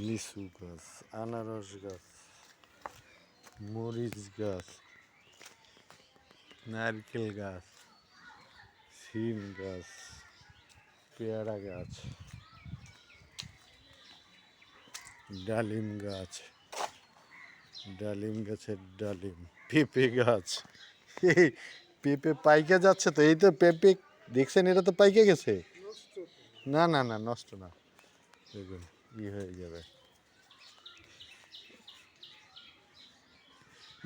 লিচু গাছ, আনারস গাছ, মরিচ গাছ, নারকেল গাছ, সিম গাছ, পেয়ারা গাছ, ডালিম গাছ, ডালিম গাছের ডালিম, পেঁপে গাছ। এই পেঁপে পাইকে যাচ্ছে তো, এই তো পেঁপে দেখছেন, এটা তো পাইকে গেছে। না না না, নষ্ট না, দেখুন ই হয়ে যাবে।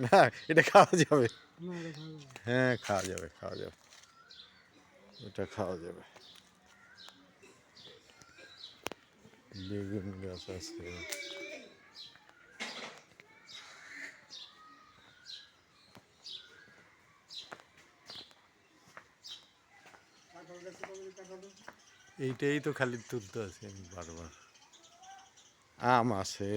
না, এটা খাওয়া যাবে। হ্যাঁ, খাওয়া যাবে, খাওয়া যাবে, এটা খাওয়া যাবে। বেগুন গাছ আছে, এইটাই তো খালি তুলতে আছে আমি বারবার। আম আছে,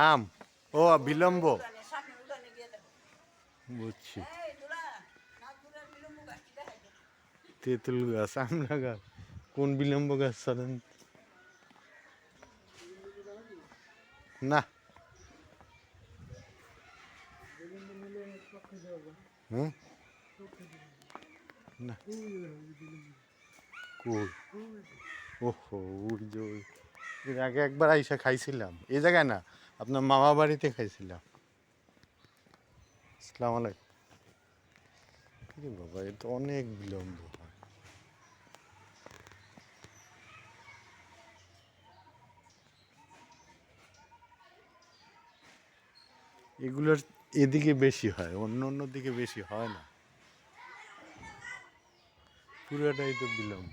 আম ও বিলম্ব, বুঝছি। তেঁতুল গাছ, আমড়া গাছ, কোন বিলম্ব গাছ ছাড়েন না। হ্যাঁ না, কই ওহো, ওই যে ওই এর আগে একবার আইসা খাইছিলাম এই জায়গায়, না আপনার মামা বাড়িতে খাইছিলাম। আসসালামু আলাইকুম। রে বাবা, এ তো অনেক বিলম্ব হয়। এগুলোর এদিকে বেশি হয়, অন্য অন্য দিকে বেশি হয় না, পুরোটাই তো বিলম্ব।